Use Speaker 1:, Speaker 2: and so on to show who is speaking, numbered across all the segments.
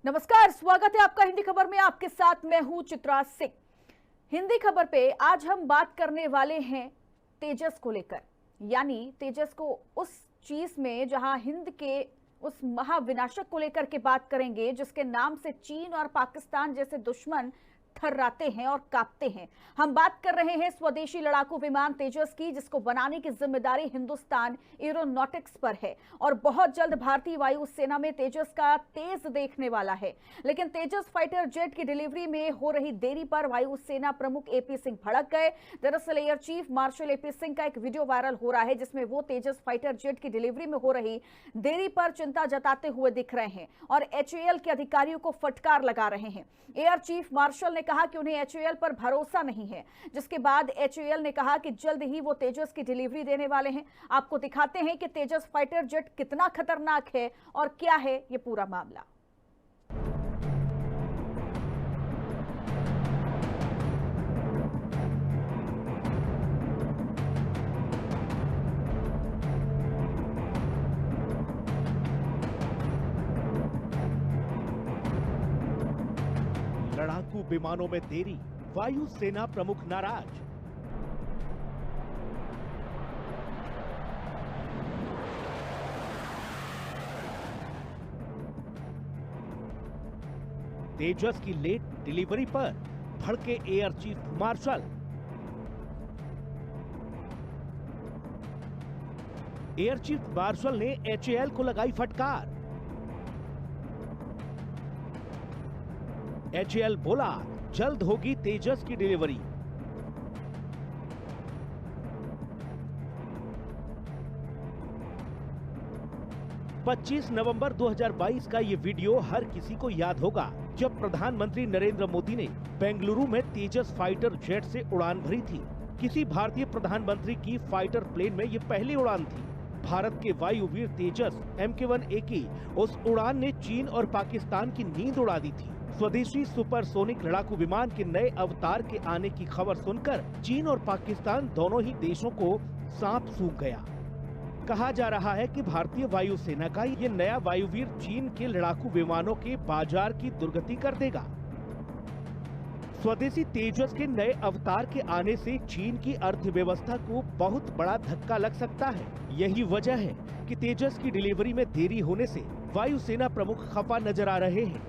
Speaker 1: नमस्कार, स्वागत है आपका हिंदी खबर में। आपके साथ मैं हूं चित्रा सिंह। हिंदी खबर पे आज हम बात करने वाले हैं तेजस को लेकर, यानी तेजस को उस चीज में जहां हिंद के उस महाविनाशक को लेकर के बात करेंगे जिसके नाम से चीन और पाकिस्तान जैसे दुश्मन थर्राते हैं और कांपते हैं। हम बात कर रहे हैं स्वदेशी लड़ाकू विमान तेजस की, जिसको बनाने की जिम्मेदारी हिंदुस्तान एरोनॉटिक्स पर है और बहुत जल्द भारतीय वायुसेना में तेजस का तेज देखने वाला है। लेकिन तेजस फाइटर जेट की डिलीवरी में हो रही देरी पर वायुसेना प्रमुख एपी सिंह भड़क गए। दरअसल air chief marshal AP Singh का एक वीडियो वायरल हो रहा है जिसमें वो तेजस फाइटर जेट की डिलीवरी में हो रही देरी पर चिंता जताते हुए दिख रहे हैं और एचएएल के अधिकारियों को फटकार लगा रहे हैं। एयर चीफ मार्शल ने कहा कि उन्हें एचएएल पर भरोसा नहीं है, जिसके बाद एचएएल ने कहा कि जल्द ही वो तेजस की डिलीवरी देने वाले हैं। आपको दिखाते हैं कि तेजस फाइटर जेट कितना खतरनाक है और क्या है ये पूरा मामला।
Speaker 2: लड़ाकू विमानों में देरी, वायुसेना प्रमुख नाराज। तेजस की लेट डिलीवरी पर भड़के air chief marshal. Air chief marshal ने एचएएल को लगाई फटकार। एचएएल बोला जल्द होगी तेजस की डिलीवरी। पच्चीस नवंबर 2022 का ये वीडियो हर किसी को याद होगा, जब प्रधानमंत्री नरेंद्र मोदी ने बेंगलुरु में तेजस फाइटर जेट से उड़ान भरी थी। किसी भारतीय प्रधानमंत्री की फाइटर प्लेन में ये पहली उड़ान थी। भारत के वायुवीर तेजस MK-1A की उस उड़ान ने चीन और पाकिस्तान की नींद उड़ा दी थी। स्वदेशी सुपरसोनिक लड़ाकू विमान के नए अवतार के आने की खबर सुनकर चीन और पाकिस्तान दोनों ही देशों को सांप सूंघ गया। कहा जा रहा है कि भारतीय वायुसेना का ये नया वायुवीर चीन के लड़ाकू विमानों के बाजार की दुर्गति कर देगा। स्वदेशी तेजस के नए अवतार के आने से चीन की अर्थव्यवस्था को बहुत बड़ा धक्का लग सकता है। यही वजह है कि तेजस की डिलीवरी में देरी होने से वायुसेना प्रमुख खफा नजर आ रहे हैं।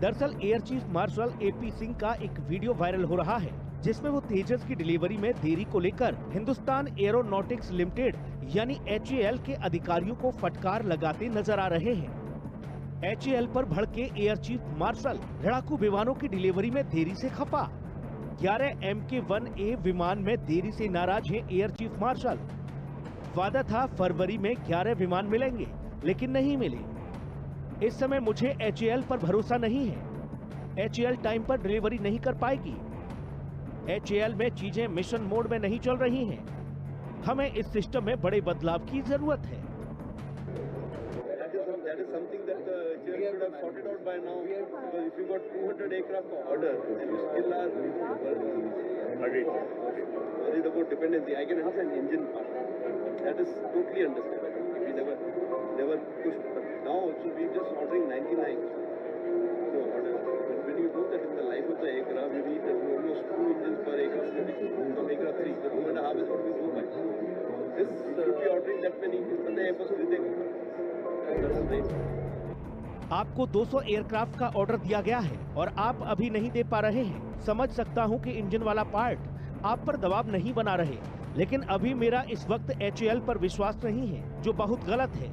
Speaker 2: दरअसल air chief marshal AP Singh का एक वीडियो वायरल हो रहा है जिसमें वो तेजस की डिलीवरी में देरी को लेकर हिंदुस्तान एरोनॉटिक्स लिमिटेड यानी एचएएल के अधिकारियों को फटकार लगाते नजर आ रहे हैं। एचएएल पर भड़के एयर चीफ मार्शल लड़ाकू विमानों की डिलीवरी में देरी से खफा। 11 MK-1A विमान में देरी से नाराज है एयर चीफ मार्शल। वादा था फरवरी में 11 विमान मिलेंगे, लेकिन नहीं मिले। इस समय मुझे एचएएल पर भरोसा नहीं है। एचएएल टाइम पर डिलीवरी नहीं कर पाएगी। एचएएल में चीजें मिशन मोड में नहीं चल रही हैं। हमें इस सिस्टम में बड़े बदलाव की जरूरत है।
Speaker 3: That is something that the chair should have sorted out by now. Because if you got 200 aircraft order, then you still are agreed. Worried about dependency. I can understand engine part. That is totally understandable. We never pushed. But now also we just ordering 99. So order. When you know that in the life of the aircraft, you need almost 2 engines per aircraft. From aircraft 3, the 2.5 is what we go by. This should be ordering that many. But the Airbus will take.
Speaker 2: आपको 200 aircraft का order दिया गया है और आप अभी नहीं दे पा रहे हैं। समझ सकता हूं कि इंजन वाला पार्ट आप पर दबाव नहीं बना रहे, लेकिन अभी मेरा इस वक्त एचएएल पर विश्वास नहीं है, जो बहुत गलत है।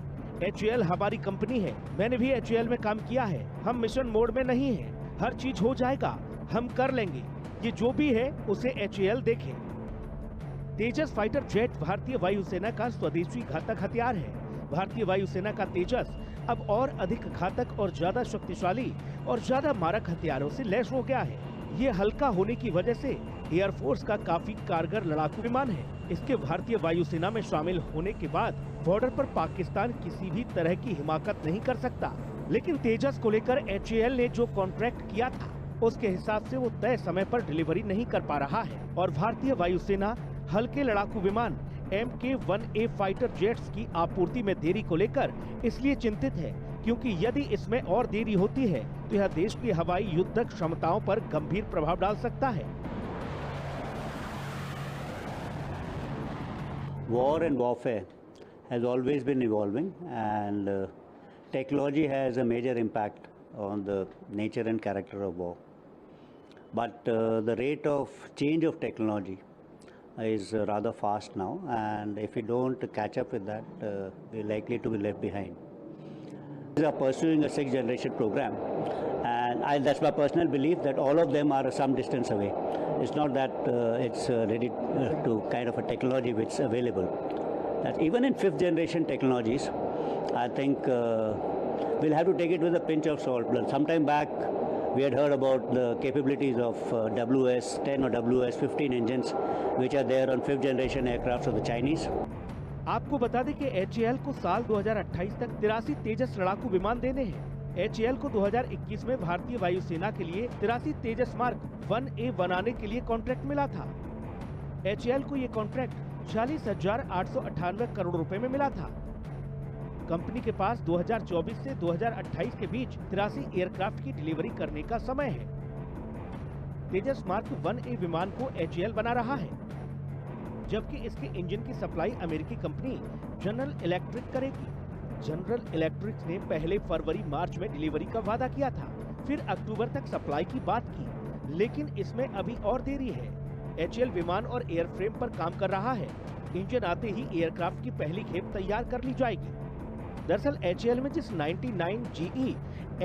Speaker 2: एचएएल हमारी कंपनी है, मैंने भी एचएएल में काम किया है। हम मिशन मोड में नहीं है। हर चीज हो जाएगा, हम कर लेंगे। ये जो भी है उसे एचएएल देखे। तेजस फाइटर जेट भारतीय वायुसेना का स्वदेशी घातक हथियार है। भारतीय वायुसेना का तेजस अब और अधिक घातक और ज्यादा शक्तिशाली और ज्यादा मारक हथियारों से लैस हो गया है। ये हल्का होने की वजह से एयरफोर्स का काफी कारगर लड़ाकू विमान है। इसके भारतीय वायुसेना में शामिल होने के बाद बॉर्डर पर पाकिस्तान किसी भी तरह की हिमाकत नहीं कर सकता। लेकिन तेजस को लेकर एचएएल ने जो कॉन्ट्रैक्ट किया था उसके हिसाब से वो तय समय पर डिलीवरी नहीं कर पा रहा है और भारतीय वायुसेना हल्के लड़ाकू विमान MK-1A फाइटर जेट्स की आपूर्ति में देरी को लेकर इसलिए चिंतित है क्योंकि यदि इसमें और देरी होती है तो यह देश की हवाई युद्ध क्षमताओं पर गंभीर प्रभाव डाल सकता है।
Speaker 4: War and warfare has always been evolving, and technology has a major impact on the nature and character of war. But the rate of change of technology is rather fast now, and if we don't catch up with that, we're likely to be left behind. We are pursuing a 6th generation program, and that's my personal belief that all of them are some distance away. It's not that it's ready to kind of a technology which is available. That even in 5th generation technologies, I think we'll have to take it with a pinch of salt. Sometime back, we had heard about the capabilities of WS-10 or WS-15 engines, which are there on 5th generation aircraft of the Chinese.
Speaker 2: आपको बता दें कि HAL को साल 2028 तक 83 तेजस लड़ाकू विमान देने हैं। HAL को 2021 में भारतीय वायुसेना के लिए 83 तेजस मार्क 1A बनाने के लिए कॉन्ट्रैक्ट मिला था। HAL को ये कॉन्ट्रैक्ट 46,898 करोड़ रुपए में मिला था। कंपनी के पास 2024 से 2028 के बीच 83 एयरक्राफ्ट की डिलीवरी करने का समय है। तेजस मार्क 1A विमान को HAL बना रहा है, जबकि इसके इंजन की सप्लाई अमेरिकी कंपनी जनरल इलेक्ट्रिक करेगी। जनरल इलेक्ट्रिक ने पहले फरवरी-मार्च में डिलीवरी का वादा किया था, फिर अक्टूबर तक सप्लाई की बात की, लेकिन इसमें अभी और देरी है। HAL विमान और एयरफ्रेम पर काम कर रहा है। इंजन आते ही एयरक्राफ्ट की पहली खेप तैयार कर ली जाएगी। दरअसल HAL में जिस 99 GE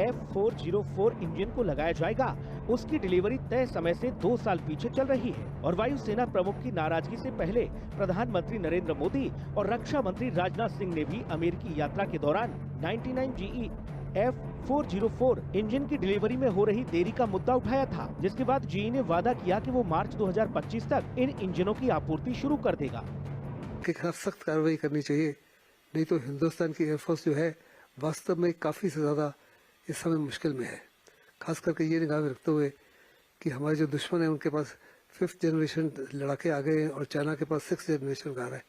Speaker 2: F404 इंजन को लगाया जाएगा, उसकी डिलीवरी तय समय से 2 साल पीछे चल रही है और वायुसेना प्रमुख की नाराजगी से पहले प्रधानमंत्री नरेंद्र मोदी और रक्षा मंत्री राजनाथ सिंह ने भी अमेरिकी यात्रा के दौरान 99 GE F404 इंजन की डिलीवरी में हो रही देरी का मुद्दा उठाया था, जिसके बाद GE ने वादा किया कि वो मार्च 2025 तक इन इंजनों की आपूर्ति शुरू कर देगा।
Speaker 5: के खिलाफ सख्त कार्रवाई करनी चाहिए, नहीं तो हिंदुस्तान की एयरफोर्स जो है वास्तव में काफ़ी से ज़्यादा इस समय मुश्किल में है। खास करके ये निगाह में रखते हुए कि हमारे जो दुश्मन हैं उनके पास 5th जनरेशन लड़ाके आ गए हैं और चाइना के पास 6th जनरेशन आ रहा है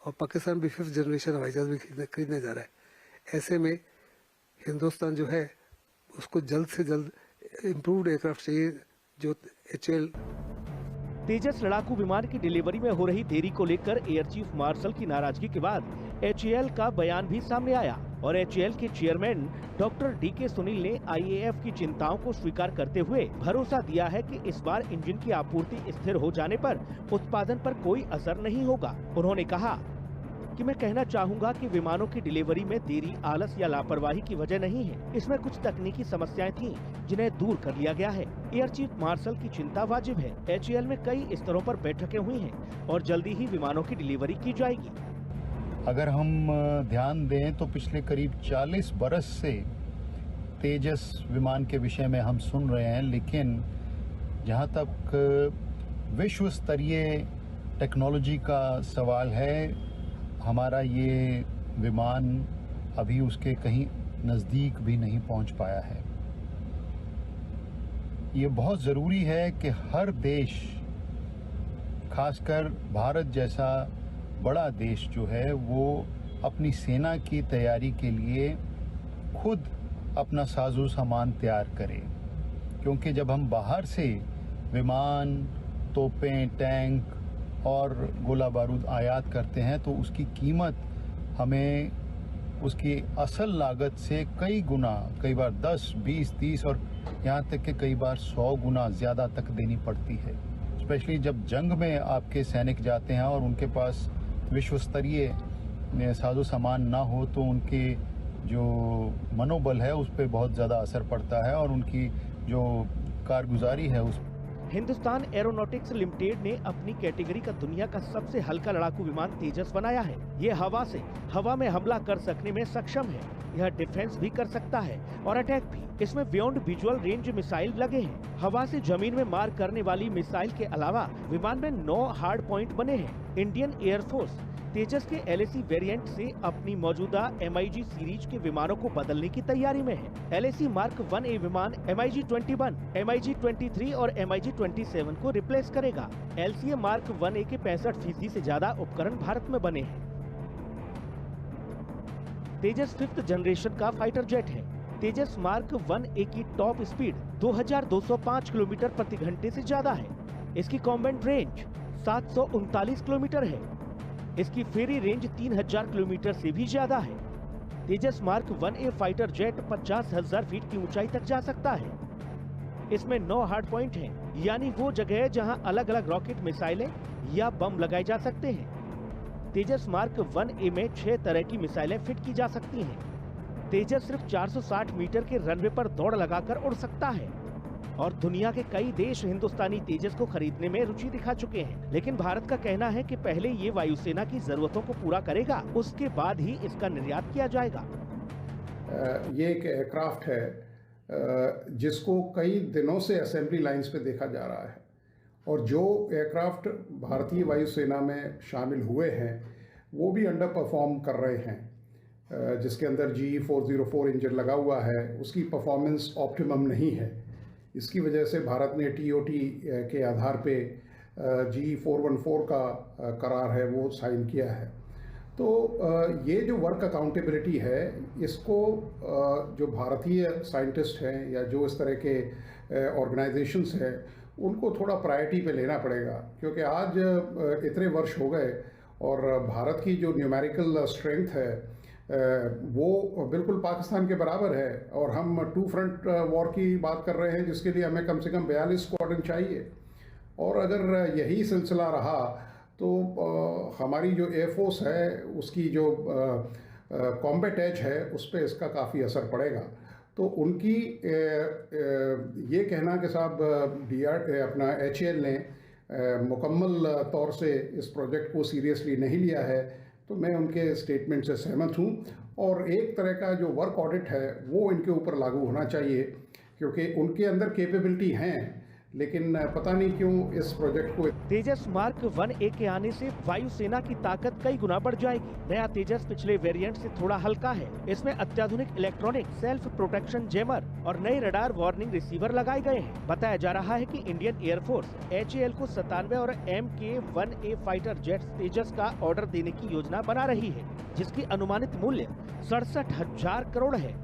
Speaker 5: और पाकिस्तान भी 5th जनरेशन हवाई जहाज भी खरीदने जा रहा है। ऐसे में हिंदुस्तान जो है उसको जल्द से जल्द इम्प्रूव्ड एयरक्राफ्ट चाहिए जो HAL।
Speaker 2: तेजस लड़ाकू विमान की डिलीवरी में हो रही देरी को लेकर एयर चीफ मार्शल की नाराजगी के बाद HAL का बयान भी सामने आया और HAL के चेयरमैन डॉक्टर DK सुनील ने IAF की चिंताओं को स्वीकार करते हुए भरोसा दिया है कि इस बार इंजन की आपूर्ति स्थिर हो जाने पर उत्पादन पर कोई असर नहीं होगा। उन्होंने कहा कि मैं कहना चाहूँगा कि विमानों की डिलीवरी में देरी आलस या लापरवाही की वजह नहीं है, इसमें कुछ तकनीकी समस्याएं थीं जिन्हें दूर कर लिया गया है। एयर चीफ मार्शल की चिंता वाजिब है। HAL में कई स्तरों पर बैठकें हुई हैं और जल्दी ही विमानों की डिलीवरी की जाएगी।
Speaker 6: अगर हम ध्यान दें तो पिछले करीब 40 बरस से तेजस विमान के विषय में हम सुन रहे हैं, लेकिन जहां तक विश्व स्तरीय टेक्नोलॉजी का सवाल है, हमारा ये विमान अभी उसके कहीं नज़दीक भी नहीं पहुंच पाया है। ये बहुत ज़रूरी है कि हर देश, खासकर भारत जैसा बड़ा देश जो है, वो अपनी सेना की तैयारी के लिए खुद अपना साजो सामान तैयार करे, क्योंकि जब हम बाहर से विमान, तोपें, टैंक और गोला बारूद आयात करते हैं तो उसकी कीमत हमें उसकी असल लागत से कई गुना, कई बार 10, 20, 30 और यहाँ तक कि कई बार 100 गुना ज़्यादा तक देनी पड़ती है। स्पेशली जब जंग में आपके सैनिक जाते हैं और उनके पास विश्व स्तरीय साजो सामान ना हो तो उनके जो मनोबल है उस पर बहुत ज़्यादा असर पड़ता है और उनकी जो कारगुजारी है उस।
Speaker 2: हिंदुस्तान एरोनॉटिक्स लिमिटेड ने अपनी कैटेगरी का दुनिया का सबसे हल्का लड़ाकू विमान तेजस बनाया है। ये हवा से हवा में हमला कर सकने में सक्षम है। यह डिफेंस भी कर सकता है और अटैक भी। इसमें बियॉन्ड विजुअल रेंज मिसाइल लगे हैं। हवा से जमीन में मार करने वाली मिसाइल के अलावा विमान में 9 हार्ड पॉइंट बने हैं। इंडियन एयरफोर्स तेजस के LAC वेरिएंट से अपनी मौजूदा MiG सीरीज के विमानों को बदलने की तैयारी में है। LAC मार्क 1A विमान MiG-21, MiG-23 और MiG-27 को रिप्लेस करेगा। LCA मार्क 1A के 65% से ज्यादा उपकरण भारत में बने हैं। तेजस 5th जनरेशन का फाइटर जेट है। तेजस मार्क 1A की टॉप स्पीड 2205 किलोमीटर प्रति घंटे से ज्यादा है। इसकी कॉम्बैट रेंज 739 किलोमीटर है। इसकी फेरी रेंज 3000 किलोमीटर से भी ज्यादा है। Tejas mark 1A fighter jet 50,000 feet की ऊंचाई तक जा सकता है। इसमें 9 हार्ड पॉइंट हैं, यानी वो जगह है जहां अलग अलग रॉकेट मिसाइलें या बम लगाए जा सकते हैं। तेजस मार्क 1A में 6 तरह की मिसाइलें फिट की जा सकती हैं। तेजस सिर्फ 460 मीटर के रनवे पर दौड़ लगाकर उड़ सकता है और दुनिया के कई देश हिंदुस्तानी तेजस को खरीदने में रुचि दिखा चुके हैं। लेकिन भारत का कहना है कि पहले ये वायुसेना की जरूरतों को पूरा करेगा, उसके बाद ही इसका निर्यात किया जाएगा।
Speaker 7: ये एक एयरक्राफ्ट है जिसको कई दिनों से असेंबली लाइंस पे देखा जा रहा है और जो एयरक्राफ्ट भारतीय वायुसेना में शामिल हुए हैं वो भी अंडर परफॉर्म कर रहे हैं। जिसके अंदर GE404 इंजन लगा हुआ है, उसकी परफॉर्मेंस ऑप्टिमम नहीं है। इसकी वजह से भारत ने TOT के आधार पे GE414 का करार है वो साइन किया है। तो ये जो वर्क अकाउंटेबिलिटी है, इसको जो भारतीय साइंटिस्ट हैं या जो इस तरह के ऑर्गेनाइजेशंस हैं उनको थोड़ा प्रायोरिटी पे लेना पड़ेगा, क्योंकि आज इतने वर्ष हो गए और भारत की जो न्यूमेरिकल स्ट्रेंथ है वो बिल्कुल पाकिस्तान के बराबर है और हम 2 फ्रंट वॉर की बात कर रहे हैं जिसके लिए हमें कम से कम 42 स्क्वाड्रन चाहिए। और अगर यही सिलसिला रहा तो हमारी जो एयरफोर्स है उसकी जो कॉम्बैट एज है उस पर इसका काफ़ी असर पड़ेगा। तो उनकी ये कहना कि साहब अपना HAL ने मुकम्मल तौर से इस प्रोजेक्ट को सीरियसली नहीं लिया है, तो मैं उनके स्टेटमेंट से सहमत हूँ। और एक तरह का जो वर्क ऑडिट है वो इनके ऊपर लागू होना चाहिए, क्योंकि उनके अंदर कैपेबिलिटी हैं, लेकिन पता नहीं क्यों इस प्रोजेक्ट को।
Speaker 2: तेजस मार्क 1A के आने से वायुसेना की ताकत कई गुना बढ़ जाएगी। नया तेजस पिछले वेरिएंट से थोड़ा हल्का है। इसमें अत्याधुनिक इलेक्ट्रॉनिक सेल्फ प्रोटेक्शन जैमर और नए रडार वार्निंग रिसीवर लगाए गए हैं। बताया जा रहा है कि इंडियन एयरफोर्स HAL को 97 और MK-1A फाइटर जेट्स तेजस का ऑर्डर देने की योजना बना रही है, जिसकी अनुमानित मूल्य 67,000 करोड़ है,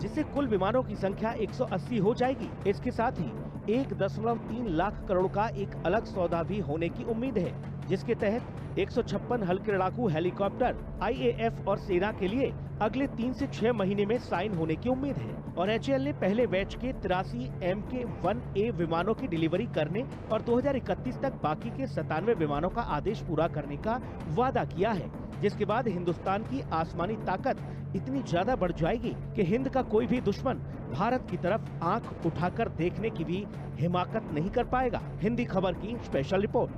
Speaker 2: जिससे कुल विमानों की संख्या 180 हो जाएगी। इसके साथ ही 1.3 लाख करोड़ का एक अलग सौदा भी होने की उम्मीद है, जिसके तहत 156 हल्के लड़ाकू हेलीकॉप्टर IAF और सेना के लिए अगले 3 से 6 महीने में साइन होने की उम्मीद है। और HAL ने पहले बैच के 83 MK-1A विमानों की डिलीवरी करने और 2031 तक बाकी के 97 विमानों का आदेश पूरा करने का वादा किया है, जिसके बाद हिंदुस्तान की आसमानी ताकत इतनी ज्यादा बढ़ जाएगी कि हिंद का कोई भी दुश्मन भारत की तरफ आंख उठाकर देखने की भी हिमाकत नहीं कर पाएगा। हिंदी खबर की स्पेशल रिपोर्ट।